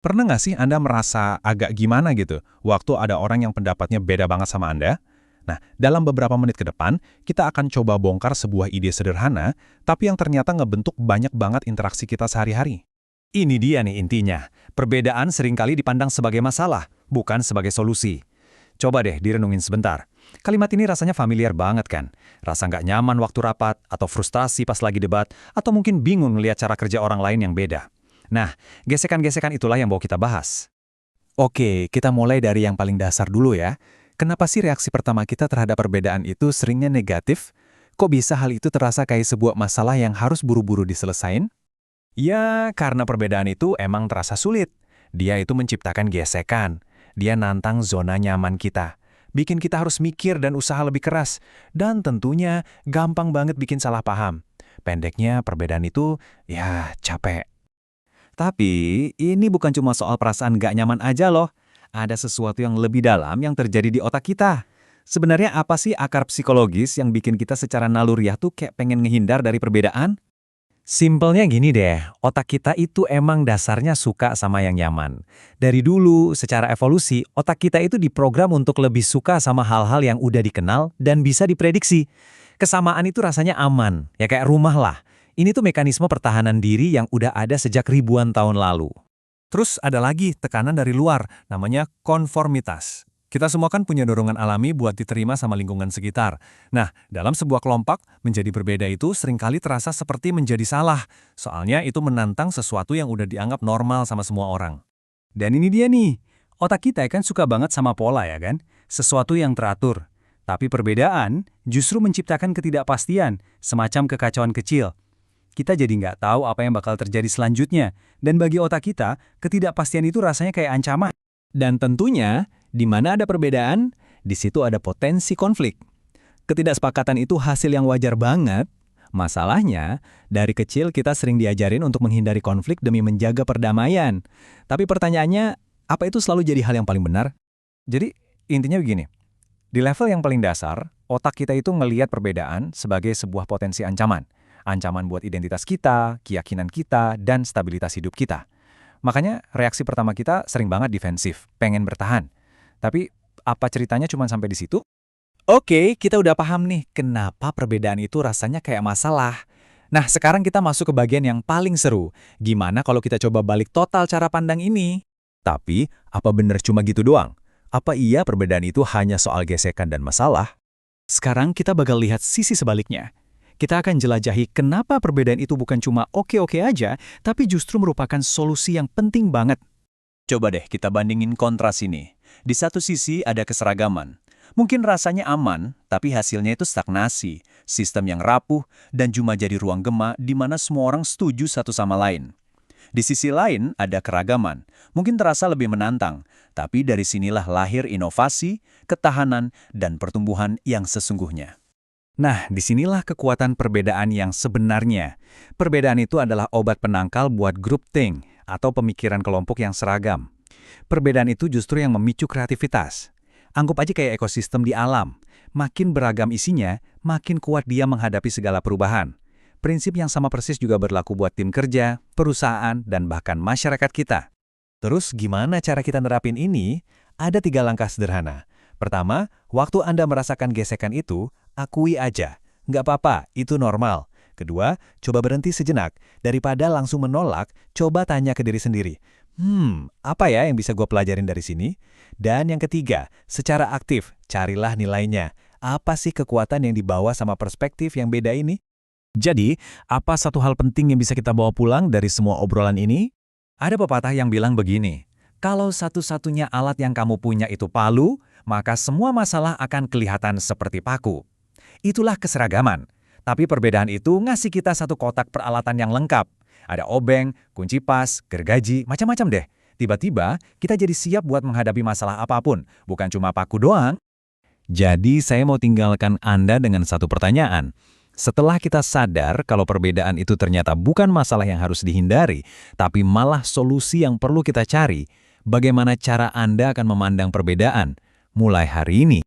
Pernah nggak sih Anda merasa agak gimana gitu, waktu ada orang yang pendapatnya beda banget sama Anda? Nah, dalam beberapa menit ke depan, kita akan coba bongkar sebuah ide sederhana, tapi yang ternyata ngebentuk banyak banget interaksi kita sehari-hari. Ini dia nih intinya. Perbedaan seringkali dipandang sebagai masalah, bukan sebagai solusi. Coba deh direnungin sebentar. Kalimat ini rasanya familiar banget kan? Rasa nggak nyaman waktu rapat, atau frustasi pas lagi debat, atau mungkin bingung melihat cara kerja orang lain yang beda. Nah, gesekan-gesekan itulah yang mau kita bahas. Oke, kita mulai dari yang paling dasar dulu ya. Kenapa sih reaksi pertama kita terhadap perbedaan itu seringnya negatif? Kok bisa hal itu terasa kayak sebuah masalah yang harus buru-buru diselesain? Ya, karena perbedaan itu emang terasa sulit. Dia itu menciptakan gesekan. Dia nantang zona nyaman kita. Bikin kita harus mikir dan usaha lebih keras. Dan tentunya gampang banget bikin salah paham. Pendeknya, perbedaan itu, ya capek. Tapi, ini bukan cuma soal perasaan gak nyaman aja loh. Ada sesuatu yang lebih dalam yang terjadi di otak kita. Sebenarnya apa sih akar psikologis yang bikin kita secara naluriah tuh kayak pengen ngehindar dari perbedaan? Simpelnya gini deh, otak kita itu emang dasarnya suka sama yang nyaman. Dari dulu, secara evolusi, otak kita itu diprogram untuk lebih suka sama hal-hal yang udah dikenal dan bisa diprediksi. Kesamaan itu rasanya aman, ya kayak rumah lah. Ini tuh mekanisme pertahanan diri yang udah ada sejak ribuan tahun lalu. Terus ada lagi tekanan dari luar, namanya konformitas. Kita semua kan punya dorongan alami buat diterima sama lingkungan sekitar. Nah, dalam sebuah kelompok, menjadi berbeda itu seringkali terasa seperti menjadi salah. Soalnya itu menantang sesuatu yang udah dianggap normal sama semua orang. Dan ini dia nih, otak kita kan suka banget sama pola ya kan? Sesuatu yang teratur. Tapi perbedaan justru menciptakan ketidakpastian, semacam kekacauan kecil. Kita jadi nggak tahu apa yang bakal terjadi selanjutnya. Dan bagi otak kita, ketidakpastian itu rasanya kayak ancaman. Dan tentunya, di mana ada perbedaan, di situ ada potensi konflik. Ketidaksepakatan itu hasil yang wajar banget. Masalahnya, dari kecil kita sering diajarin untuk menghindari konflik demi menjaga perdamaian. Tapi pertanyaannya, apa itu selalu jadi hal yang paling benar? Jadi, intinya begini. Di level yang paling dasar, otak kita itu ngelihat perbedaan sebagai sebuah potensi ancaman. Ancaman buat identitas kita, keyakinan kita, dan stabilitas hidup kita. Makanya reaksi pertama kita sering banget defensif, pengen bertahan. Tapi apa ceritanya cuma sampai di situ? Oke, kita udah paham nih kenapa perbedaan itu rasanya kayak masalah. Nah, sekarang kita masuk ke bagian yang paling seru. Gimana kalau kita coba balik total cara pandang ini? Tapi, apa benar cuma gitu doang? Apa iya perbedaan itu hanya soal gesekan dan masalah? Sekarang kita bakal lihat sisi sebaliknya. Kita akan jelajahi kenapa perbedaan itu bukan cuma oke-oke aja, tapi justru merupakan solusi yang penting banget. Coba deh kita bandingin kontras ini. Di satu sisi ada keseragaman. Mungkin rasanya aman, tapi hasilnya itu stagnasi, sistem yang rapuh, dan cuma jadi ruang gema di mana semua orang setuju satu sama lain. Di sisi lain ada keragaman, mungkin terasa lebih menantang, tapi dari sinilah lahir inovasi, ketahanan, dan pertumbuhan yang sesungguhnya. Nah, disinilah kekuatan perbedaan yang sebenarnya. Perbedaan itu adalah obat penangkal buat groupthink atau pemikiran kelompok yang seragam. Perbedaan itu justru yang memicu kreativitas. Anggap aja kayak ekosistem di alam. Makin beragam isinya, makin kuat dia menghadapi segala perubahan. Prinsip yang sama persis juga berlaku buat tim kerja, perusahaan, dan bahkan masyarakat kita. Terus gimana cara kita nerapin ini? Ada 3 langkah sederhana. Pertama, waktu Anda merasakan gesekan itu, akui aja. Nggak apa-apa, itu normal. Kedua, coba berhenti sejenak. Daripada langsung menolak, coba tanya ke diri sendiri. Apa ya yang bisa gue pelajarin dari sini? Dan yang ketiga, secara aktif, carilah nilainya. Apa sih kekuatan yang dibawa sama perspektif yang beda ini? Jadi, apa satu hal penting yang bisa kita bawa pulang dari semua obrolan ini? Ada pepatah yang bilang begini, kalau satu-satunya alat yang kamu punya itu palu, maka semua masalah akan kelihatan seperti paku. Itulah keseragaman. Tapi perbedaan itu ngasih kita satu kotak peralatan yang lengkap. Ada obeng, kunci pas, gergaji, macam-macam deh. Tiba-tiba, kita jadi siap buat menghadapi masalah apapun, bukan cuma paku doang. Jadi, saya mau tinggalkan Anda dengan satu pertanyaan. Setelah kita sadar kalau perbedaan itu ternyata bukan masalah yang harus dihindari, tapi malah solusi yang perlu kita cari, bagaimana cara Anda akan memandang perbedaan mulai hari ini?